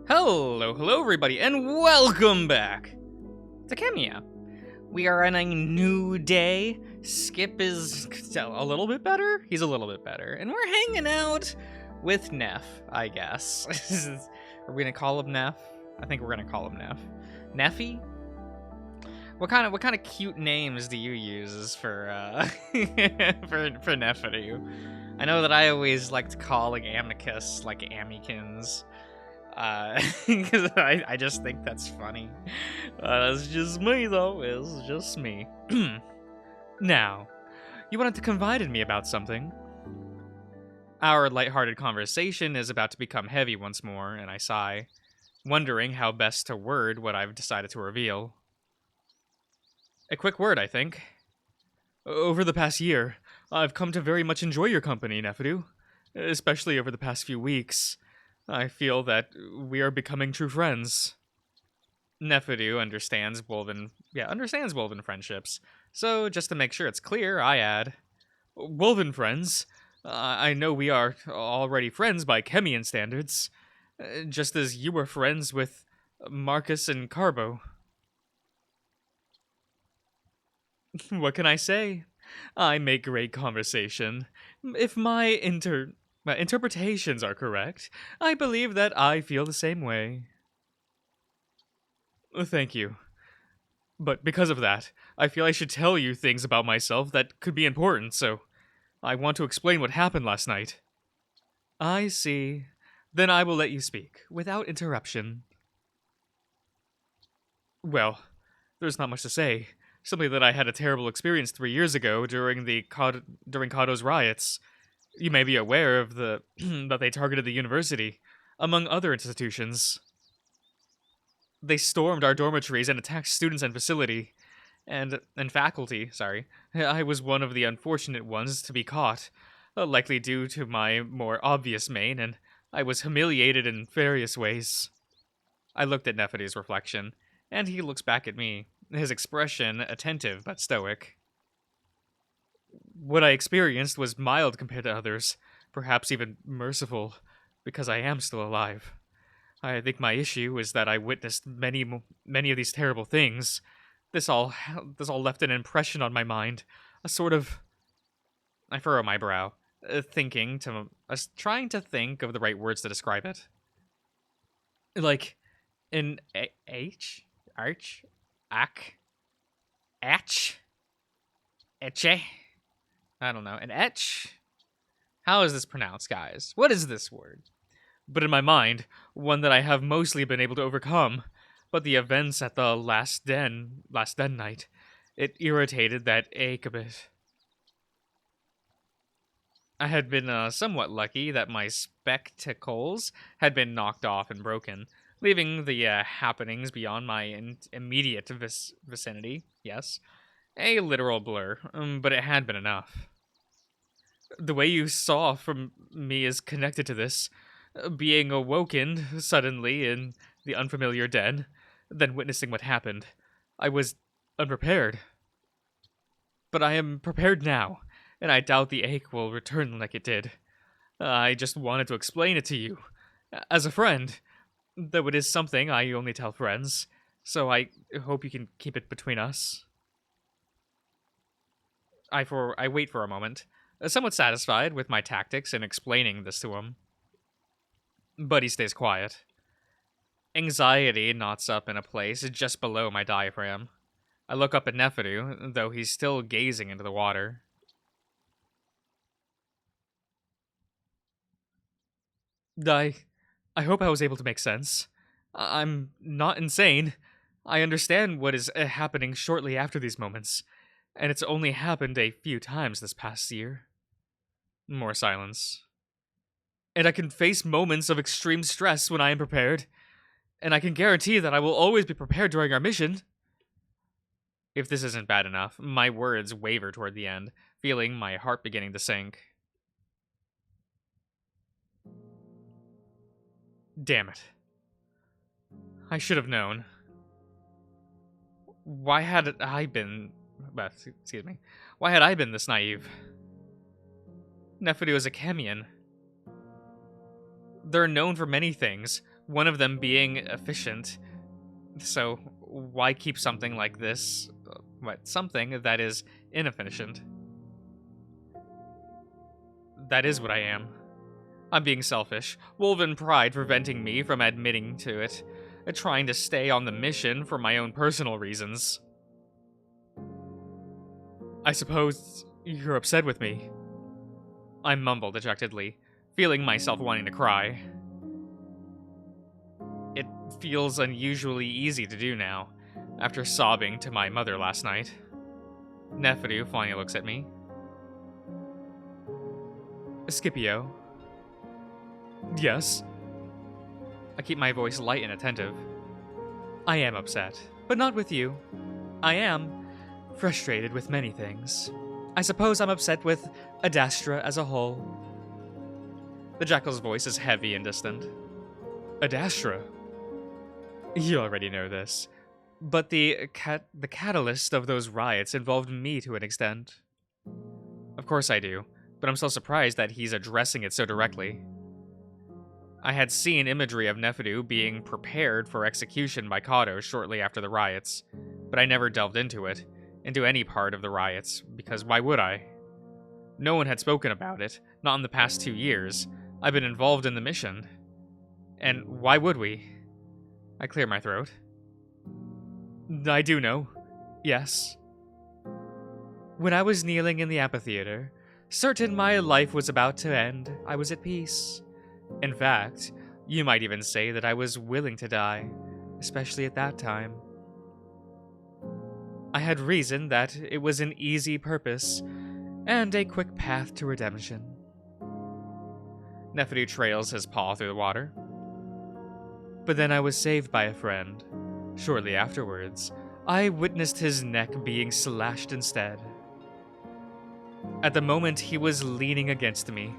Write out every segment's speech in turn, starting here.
Hello everybody, and welcome back to Khemia. We are on a new day. Skip is a little bit better. He's a little bit better. And we're hanging out with Neff, I guess. Are we gonna call him Neff? I think we're gonna call him Neff. Neffy? What kind of cute names do you use for for Neffity? I know that I always liked calling Amicus like Amikins. Because I just think that's funny. That's just me, though. It's just me. Now, you wanted to confide in me about something. Our lighthearted conversation is about to become heavy once more, and I sigh, wondering how best to word what I've decided to reveal. A quick word, I think. Over the past year, I've come to very much enjoy your company, Nephidu. Especially over the past few weeks. I feel that we are becoming true friends. Nephidu understands woven friendships. So, just to make sure it's clear, I add, woven friends? I know we are already friends by Khemian standards, just as you were friends with Marcus and Carbo. What can I say? I make great conversation. If my interpretations are correct, I believe that I feel the same way. Thank you. But because of that, I feel I should tell you things about myself that could be important, so I want to explain what happened last night. I see. Then I will let you speak, without interruption. Well, there's not much to say. Simply that I had a terrible experience 3 years ago during Kato's riots. You may be aware of that they targeted the university, among other institutions. They stormed our dormitories and attacked students and faculty. I was one of the unfortunate ones to be caught, likely due to my more obvious mane, and I was humiliated in various ways. I looked at Nephity's reflection, and he looks back at me, his expression attentive but stoic. What I experienced was mild compared to others, perhaps even merciful, because I am still alive. I think my issue is that I witnessed many of these terrible things. This all left an impression on my mind, a sort of... I furrow my brow, trying to think of the right words to describe it. Like an etche, I don't know, an etch? How is this pronounced, guys? What is this word? But in my mind, one that I have mostly been able to overcome. But the events at the last den night, it irritated that ache a bit. I had been somewhat lucky that my spectacles had been knocked off and broken, leaving the happenings beyond my immediate vicinity, yes. A literal blur, but it had been enough. The way you saw from me is connected to this. Being awoken suddenly in the unfamiliar den, then witnessing what happened. I was unprepared. But I am prepared now, and I doubt the ache will return like it did. I just wanted to explain it to you, as a friend, though it is something I only tell friends, so I hope you can keep it between us. I wait for a moment, somewhat satisfied with my tactics in explaining this to him. But he stays quiet. Anxiety knots up in a place just below my diaphragm. I look up at Nephidu, though he's still gazing into the water. I hope I was able to make sense. I'm not insane. I understand what is happening shortly after these moments, and it's only happened a few times this past year. More silence. And I can face moments of extreme stress when I am prepared, and I can guarantee that I will always be prepared during our mission. If this isn't bad enough, my words waver toward the end, feeling my heart beginning to sink. Damn it. I should have known. Why had I been this naive? Nephidu is a Khemian. They're known for many things, one of them being efficient. So why keep something like this, something that is inefficient? That is what I am. I'm being selfish, woven pride preventing me from admitting to it, trying to stay on the mission for my own personal reasons. I suppose you're upset with me. I mumbled dejectedly, feeling myself wanting to cry. It feels unusually easy to do now, after sobbing to my mother last night. Neferu finally looks at me. Scipio. Yes? I keep my voice light and attentive. I am upset, but not with you. I am frustrated with many things. I suppose I'm upset with Adastra as a whole. The jackal's voice is heavy and distant. Adastra? You already know this. But the catalyst of those riots involved me to an extent. Of course I do, but I'm still surprised that he's addressing it so directly. I had seen imagery of Neferu being prepared for execution by Kato shortly after the riots, but I never delved into any part of the riots, because why would I? No one had spoken about it, not in the past 2 years. I've been involved in the mission. And why would we? I clear my throat. I do know. Yes. When I was kneeling in the amphitheater, certain my life was about to end, I was at peace. In fact, you might even say that I was willing to die, especially at that time. I had reasoned that it was an easy purpose and a quick path to redemption. Neferu trails his paw through the water. But then I was saved by a friend. Shortly afterwards, I witnessed his neck being slashed instead. At the moment he was leaning against me,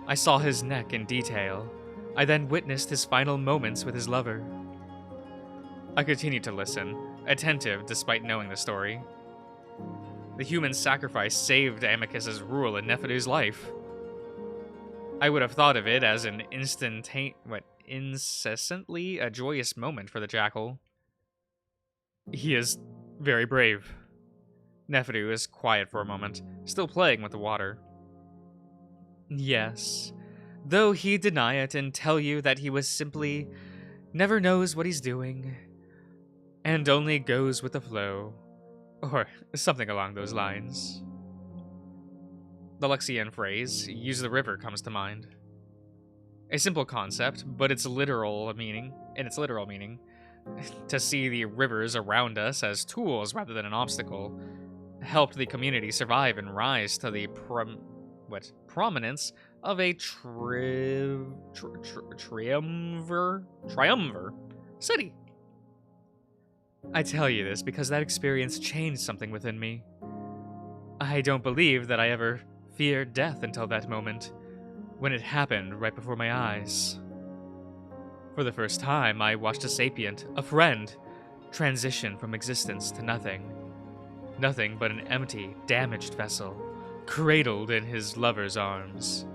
I saw his neck in detail. I then witnessed his final moments with his lover. I continued to listen, attentive despite knowing the story. The human sacrifice saved Amicus's rule in Neferu's life. I would have thought of it as an incessantly a joyous moment for the jackal. He is very brave. Neferu is quiet for a moment, still playing with the water. Yes, though he'd deny it and tell you that he was simply never knows what he's doing and only goes with the flow, or something along those lines. The Lexian phrase, use the river, comes to mind. A simple concept, but its literal meaning, to see the rivers around us as tools rather than an obstacle, helped the community survive and rise to the prominence of a triumvir city. I tell you this because that experience changed something within me. I don't believe that I ever feared death until that moment, when it happened right before my eyes. For the first time, I watched a sapient, a friend, transition from existence to nothing. Nothing but an empty, damaged vessel, cradled in his lover's arms.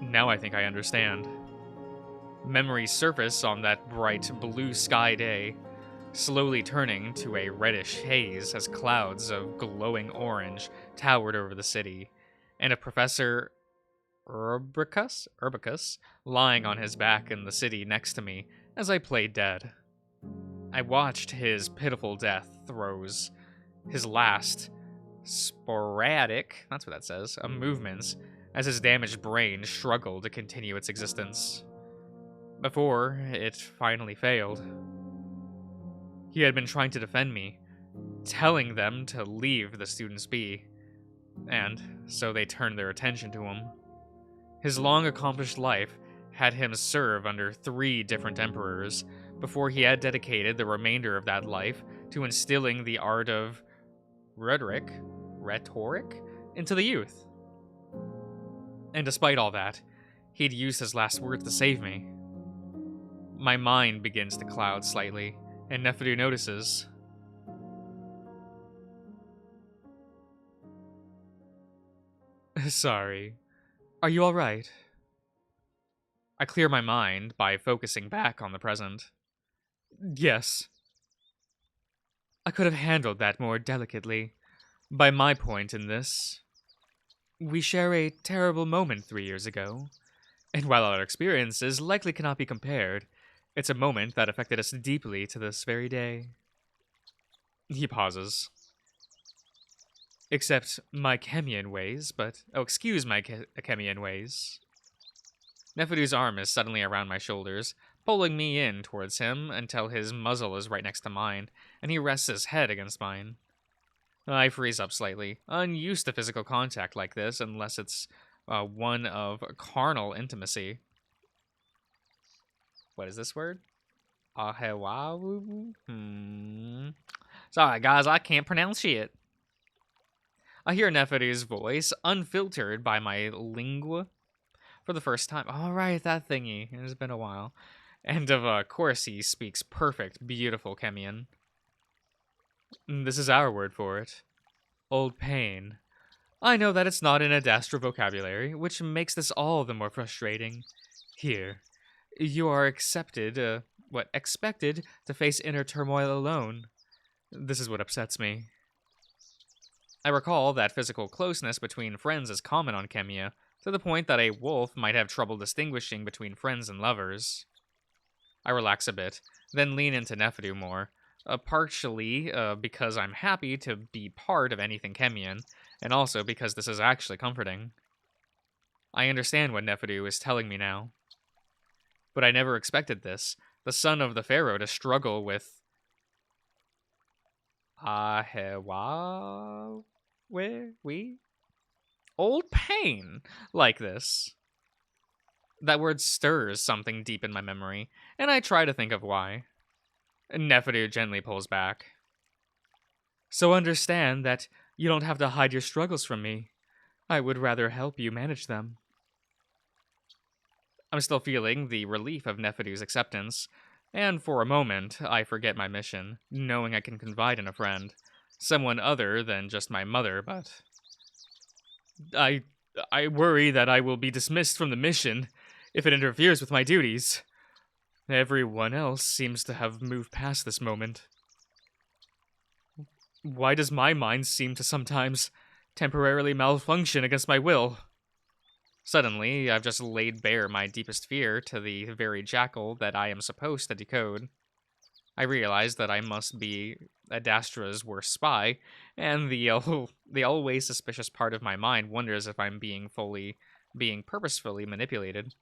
Now I think I understand. Memories surface on that bright blue sky day, slowly turning to a reddish haze as clouds of glowing orange towered over the city, and a Professor Urbicus lying on his back in the city next to me as I played dead. I watched his pitiful death throes, his last sporadic, that's what that says, movements, as his damaged brain struggled to continue its existence. Before it finally failed. He had been trying to defend me, telling them to leave the students be, and so they turned their attention to him. His long accomplished life had him serve under 3 different emperors before he had dedicated the remainder of that life to instilling the art of rhetoric into the youth. And despite all that, he'd used his last words to save me. My mind begins to cloud slightly, and Neferu notices. Sorry. Are you alright? I clear my mind by focusing back on the present. Yes, I could have handled that more delicately. By my point in this, we share a terrible moment 3 years ago, and while our experiences likely cannot be compared, it's a moment that affected us deeply to this very day. He pauses. Except my Khemian ways, but... Oh, excuse my Khemian ways. Neferu's arm is suddenly around my shoulders, pulling me in towards him until his muzzle is right next to mine, and he rests his head against mine. I freeze up slightly, unused to physical contact like this unless it's one of carnal intimacy. What is this word? Ahewawu? Sorry, guys, I can't pronounce shit. I hear Neferu's voice, unfiltered by my lingua, for the first time. All right, that thingy. It has been a while. And of course he speaks perfect, beautiful Khemian. This is our word for it. Old pain. I know that it's not in Adastra vocabulary, which makes this all the more frustrating. Here, you are expected to face inner turmoil alone. This is what upsets me. I recall that physical closeness between friends is common on Khemia, to the point that a wolf might have trouble distinguishing between friends and lovers. I relax a bit, then lean into Neferu more, partially because I'm happy to be part of anything Khemian, and also because this is actually comforting. I understand what Neferu is telling me now. But I never expected this, the son of the pharaoh, to struggle with... Old pain like this. That word stirs something deep in my memory, and I try to think of why. Neferu gently pulls back. So understand that you don't have to hide your struggles from me. I would rather help you manage them. I'm still feeling the relief of Neferu's acceptance, and for a moment, I forget my mission, knowing I can confide in a friend. Someone other than just my mother, but... I worry that I will be dismissed from the mission if it interferes with my duties. Everyone else seems to have moved past this moment. Why does my mind seem to sometimes temporarily malfunction against my will? Suddenly, I've just laid bare my deepest fear to the very jackal that I am supposed to decode. I realize that I must be Adastra's worst spy, and the always suspicious part of my mind wonders if I'm being purposefully manipulated.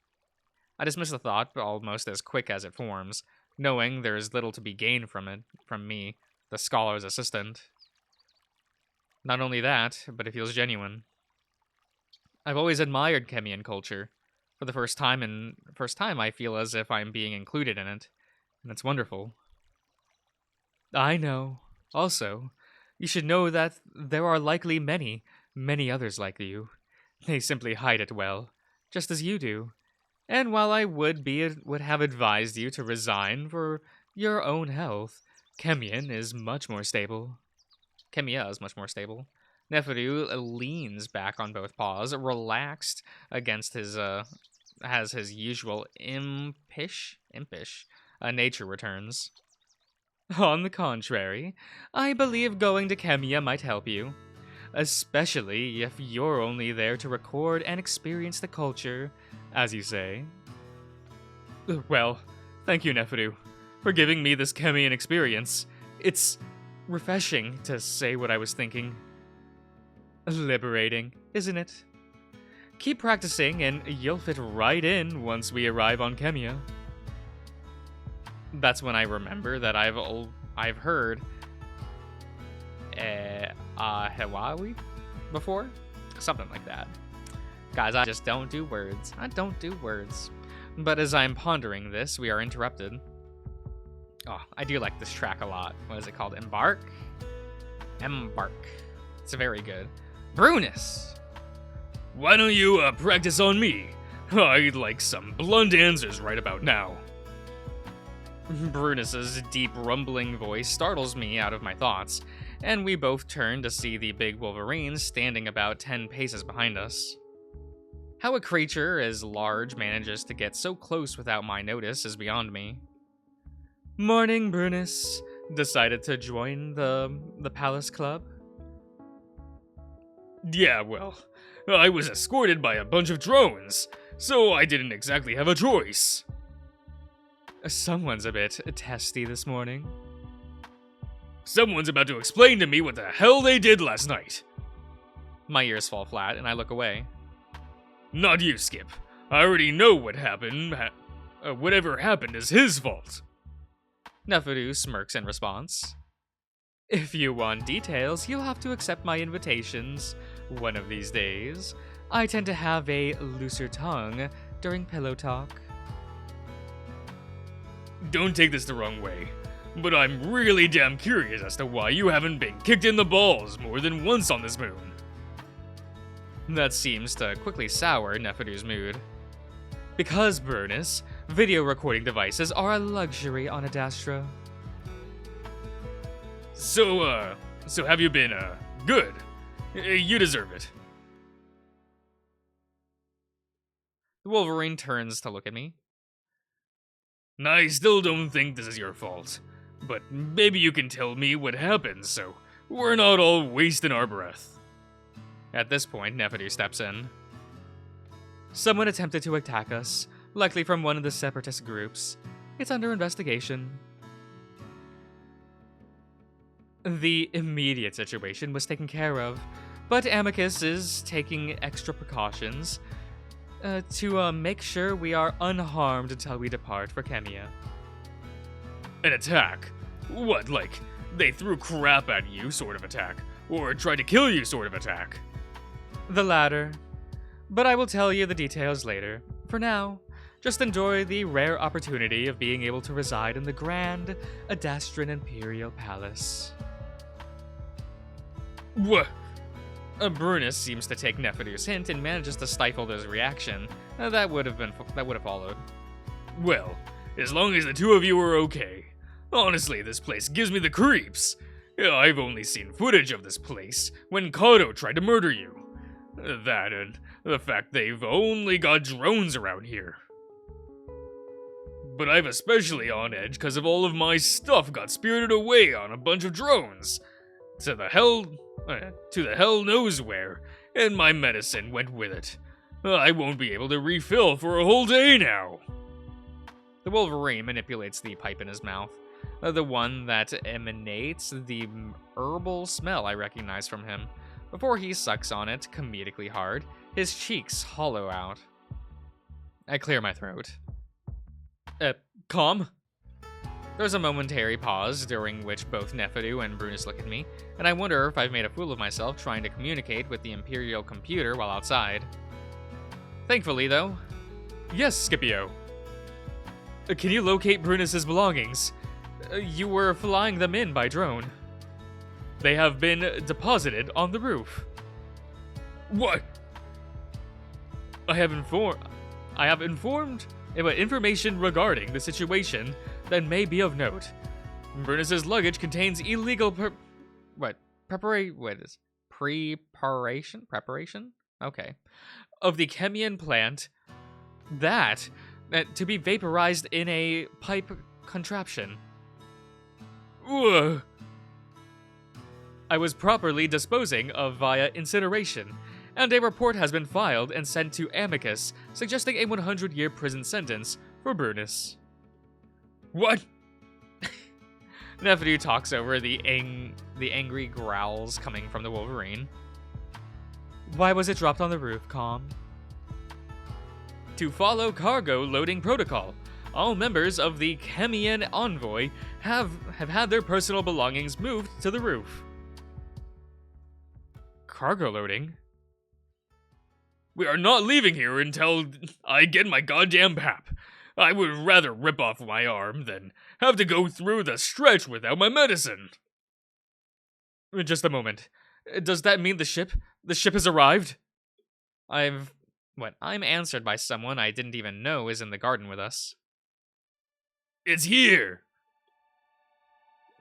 I dismiss the thought almost as quick as it forms, knowing there is little to be gained from me, the scholar's assistant. Not only that, but it feels genuine. I've always admired Khemian culture. For the first time I feel as if I'm being included in it, and it's wonderful. I know. Also, you should know that there are likely many, many others like you. They simply hide it well, just as you do. And while I would have advised you to resign for your own health, Khemia is much more stable. Neferu leans back on both paws, relaxed against has his usual impish nature returns. On the contrary, I believe going to Khemia might help you, especially if you're only there to record and experience the culture, as you say. Well, thank you, Neferu, for giving me this Khemian experience. It's refreshing to say what I was thinking. Liberating, isn't it? Keep practicing and you'll fit right in once we arrive on Khemia. That's when I remember that I've heard Hawaii before? Something like that. Guys, I just don't do words. But as I'm pondering this, we are interrupted. Oh, I do like this track a lot. What is it called? Embark? It's very good. Brunus! Why don't you practice on me? I'd like some blunt answers right about now. Brunus's deep rumbling voice startles me out of my thoughts, and we both turn to see the big Wolverine standing about 10 paces behind us. How a creature as large manages to get so close without my notice is beyond me. Morning, Brunus. Decided to join the Palace Club? Yeah, well, I was escorted by a bunch of drones, so I didn't exactly have a choice. Someone's a bit testy this morning. Someone's about to explain to me what the hell they did last night. My ears fall flat and I look away. Not you, Skip. I already know what happened. Whatever happened is his fault. Neferu smirks in response. If you want details, you'll have to accept my invitations one of these days. I tend to have a looser tongue during pillow talk. Don't take this the wrong way, but I'm really damn curious as to why you haven't been kicked in the balls more than once on this moon. That seems to quickly sour Neferu's mood. Because, Burnus, video recording devices are a luxury on Adastra. So have you been, good? You deserve it. The Wolverine turns to look at me. I still don't think this is your fault, but maybe you can tell me what happened so we're not all wasting our breath. At this point, Neferu steps in. Someone attempted to attack us, likely from one of the separatist groups. It's under investigation. The immediate situation was taken care of, but Amicus is taking extra precautions to make sure we are unharmed until we depart for Khemia. An attack? What, like, they threw crap at you sort of attack? Or tried to kill you sort of attack? The latter. But I will tell you the details later. For now, just enjoy the rare opportunity of being able to reside in the grand Adastran Imperial Palace. What? Brunus seems to take Neferu's hint and manages to stifle his reaction. That would have followed. Well, as long as the two of you are okay. Honestly, this place gives me the creeps. I've only seen footage of this place when Kato tried to murder you. That and the fact they've only got drones around here. But I'm especially on edge because of all of my stuff got spirited away on a bunch of drones. To the hell knows where, and my medicine went with it. I won't be able to refill for a whole day now. The Wolverine manipulates the pipe in his mouth, the one that emanates the herbal smell I recognize from him. Before he sucks on it comedically hard, his cheeks hollow out. I clear my throat. Calm? There's a momentary pause, during which both Neferu and Brunus look at me, and I wonder if I've made a fool of myself trying to communicate with the Imperial computer while outside. Thankfully, though. Yes, Scipio. Can you locate Brunus's belongings? You were flying them in by drone. They have been deposited on the roof. What? I have informed information regarding the situation that may be of note. Brunus's luggage contains illegal preparation? Okay. Of the Khemian plant that to be vaporized in a pipe contraption. Ugh. I was properly disposing of via incineration, and a report has been filed and sent to Amicus, suggesting a 100-year prison sentence for Brunus. What? Neferu talks over the angry growls coming from the Wolverine. Why was it dropped on the roof, Calm? To follow cargo loading protocol. All members of the Khemian envoy have had their personal belongings moved to the roof. Cargo loading? We are not leaving here until I get my goddamn pap. I would rather rip off my arm than have to go through the stretch without my medicine. Just a moment. Does that mean the ship has arrived? I'm answered by someone I didn't even know is in the garden with us. It's here!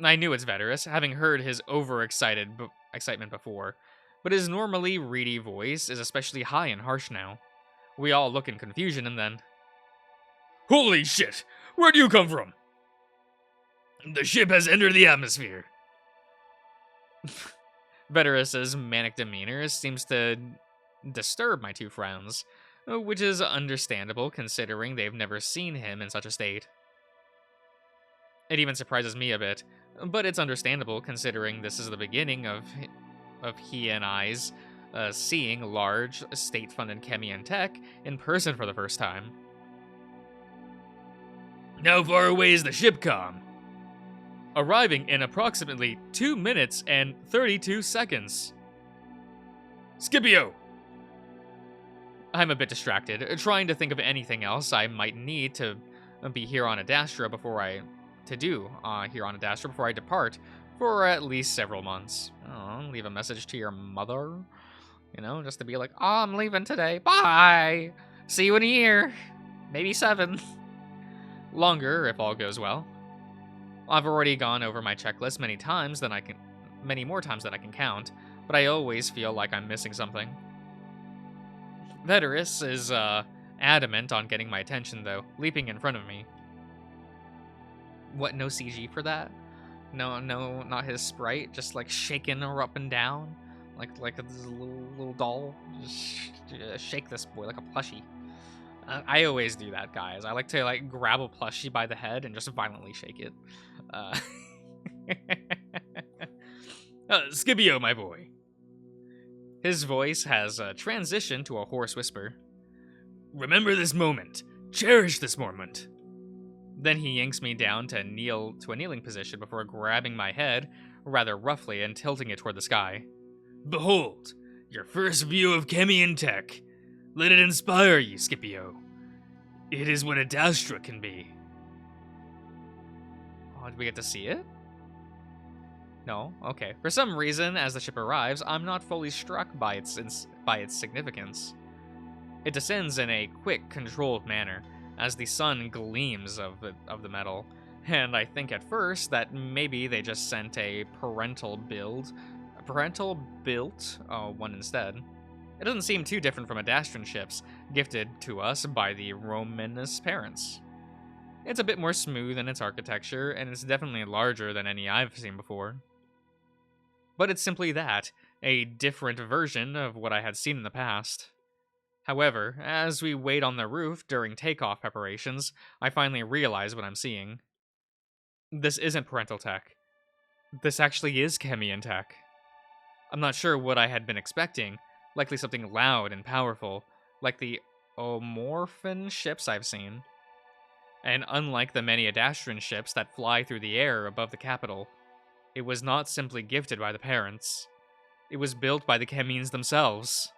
I knew it's Veterus, having heard his excitement before, but his normally reedy voice is especially high and harsh now. We all look in confusion and then... Holy shit! Where'd you come from? The ship has entered the atmosphere. Veterus's manic demeanor seems to disturb my two friends, which is understandable considering they've never seen him in such a state. It even surprises me a bit, but it's understandable considering this is the beginning of he and I's seeing large, state-funded Khemian tech in person for the first time. How far away is the ship com? Arriving in approximately 2 minutes and 32 seconds. Scipio! I'm a bit distracted, trying to think of anything else I might need to be here on Adastra before I depart for at least several months. Oh, leave a message to your mother, just to be like, oh, I'm leaving today. Bye. See you in a year, maybe 7. Longer if all goes well. I've already gone over my checklist many more times than I can count, but I always feel like I'm missing something. Veterus is adamant on getting my attention though, leaping in front of me. What, no CG for that? No, not his sprite, just like shaking her up and down, like a little doll. Just shake this boy like a plushie. I always do that, guys. I like to grab a plushie by the head and just violently shake it. Scipio, my boy. His voice has transitioned to a hoarse whisper. Remember this moment. Cherish this moment. Then he yanks me down to a kneeling position before grabbing my head rather roughly and tilting it toward the sky. Behold, your first view of Khemian tech. Let it inspire you, Scipio. It is what Adastra can be. Oh, did we get to see it? No? Okay. For some reason, as the ship arrives, I'm not fully struck by its significance. It descends in a quick, controlled manner, as the sun gleams of the metal, and I think at first that maybe they just sent a parental built one instead. It doesn't seem too different from Adastran ships, gifted to us by the Romanus parents. It's a bit more smooth in its architecture, and it's definitely larger than any I've seen before. But it's simply that, a different version of what I had seen in the past. However, as we wait on the roof during takeoff preparations, I finally realize what I'm seeing. This isn't parental tech. This actually is Khemian tech. I'm not sure what I had been expecting, likely something loud and powerful, like the Omorphan ships I've seen. And unlike the many Adastran ships that fly through the air above the capital, it was not simply gifted by the parents. It was built by the Khemians themselves.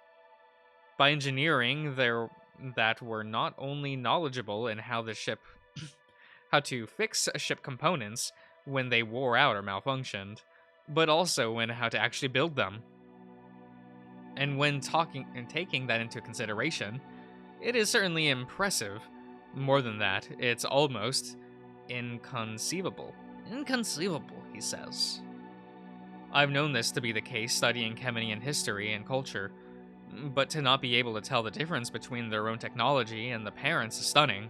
By engineering that were not only knowledgeable in how to fix ship components when they wore out or malfunctioned, but also in how to actually build them. And when taking that into consideration, it is certainly impressive. More than that, it's almost inconceivable. Inconceivable, he says. I've known this to be the case studying Khemenian history and culture, but to not be able to tell the difference between their own technology and the parents is stunning.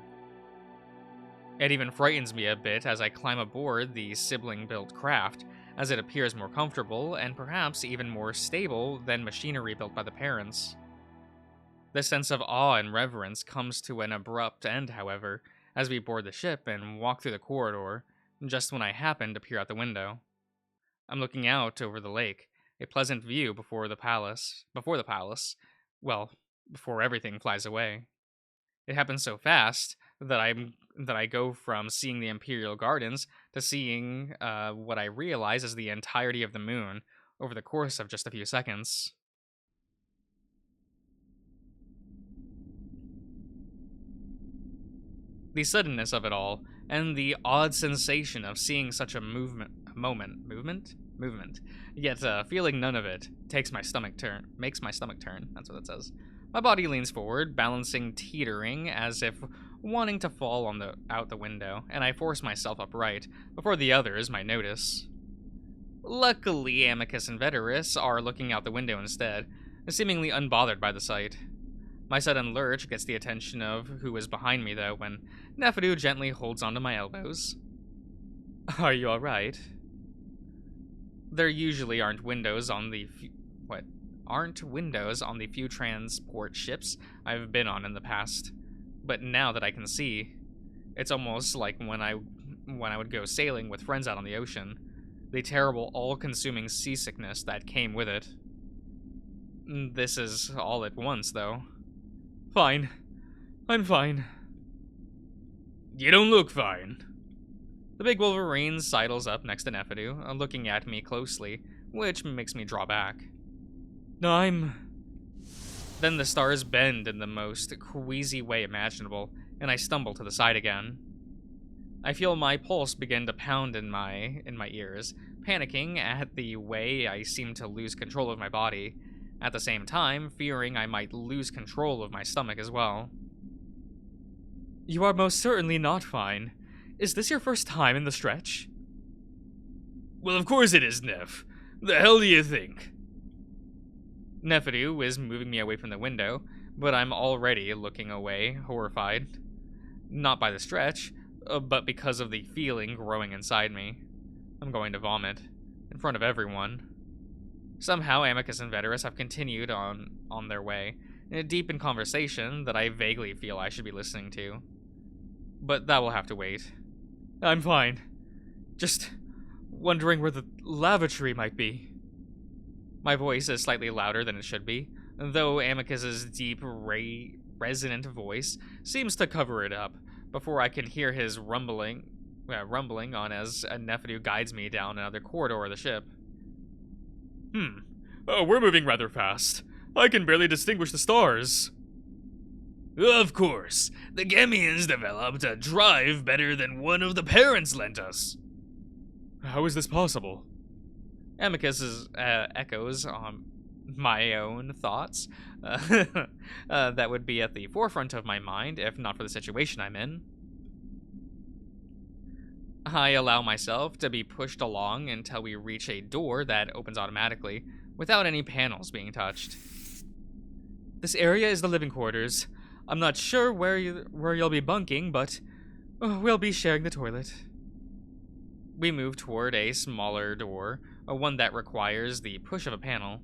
It even frightens me a bit as I climb aboard the sibling-built craft, as it appears more comfortable and perhaps even more stable than machinery built by the parents. The sense of awe and reverence comes to an abrupt end, however, as we board the ship and walk through the corridor, just when I happen to peer out the window. I'm looking out over the lake, a pleasant view before the palace, well, before everything flies away. It happens so fast that I go from seeing the Imperial Gardens to seeing what I realize is the entirety of the moon over the course of just a few seconds. The suddenness of it all, and the odd sensation of seeing such a moment, yet feeling none of it, makes my stomach turn, that's what it says. My body leans forward, balancing, teetering, as if wanting to fall out the window, and I force myself upright, before the others might notice. Luckily, Amicus and Veterus are looking out the window instead, seemingly unbothered by the sight. My sudden lurch gets the attention of who is behind me, though, when Neferu gently holds onto my elbows. Are you alright? There usually aren't windows on the few transport ships I've been on in the past. But now that I can see, it's almost like when I would go sailing with friends out on the ocean, the terrible, all-consuming seasickness that came with it. This is all at once, though. Fine. I'm fine. You don't look fine. The big Wolverine sidles up next to Neferu, looking at me closely, which makes me draw back. Then the stars bend in the most queasy way imaginable, and I stumble to the side again. I feel my pulse begin to pound in my ears, panicking at the way I seem to lose control of my body, at the same time fearing I might lose control of my stomach as well. You are most certainly not fine. Is this your first time in the stretch? Well, of course it is, Nef. The hell do you think? Neferu is moving me away from the window, but I'm already looking away, horrified. Not by the stretch, but because of the feeling growing inside me. I'm going to vomit, in front of everyone. Somehow, Amicus and Veterus have continued on their way, deep in conversation that I vaguely feel I should be listening to. But that will have to wait. I'm fine. Just wondering where the lavatory might be. My voice is slightly louder than it should be, though Amicus's deep, resonant voice seems to cover it up before I can hear his rumbling on as Neferu guides me down another corridor of the ship. Oh, we're moving rather fast. I can barely distinguish the stars. Of course. The Khemians developed a drive better than one of the parents lent us. How is this possible? Amicus's echoes on my own thoughts. That would be at the forefront of my mind, if not for the situation I'm in. I allow myself to be pushed along until we reach a door that opens automatically, without any panels being touched. This area is the living quarters. I'm not sure where you'll be bunking, but we'll be sharing the toilet. We move toward a smaller door, one that requires the push of a panel.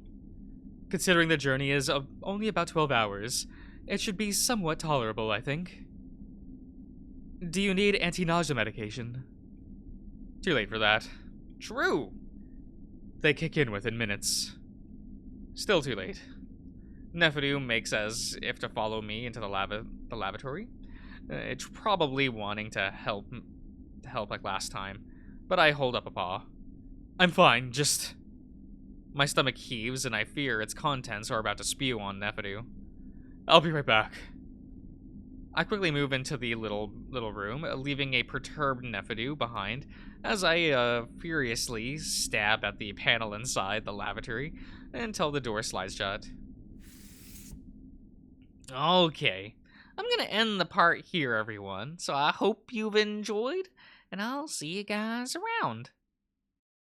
Considering the journey is only about 12 hours, it should be somewhat tolerable, I think. Do you need anti-nausea medication? Too late for that. True. They kick in within minutes. Still too late. Neferu makes as if to follow me into the lavatory. It's probably wanting to help like last time, but I hold up a paw. I'm fine, just... My stomach heaves and I fear its contents are about to spew on Neferu. I'll be right back. I quickly move into the little room, leaving a perturbed Neferu behind as I furiously stab at the panel inside the lavatory until the door slides shut. Okay, I'm gonna end the part here, everyone, so I hope you've enjoyed, and I'll see you guys around.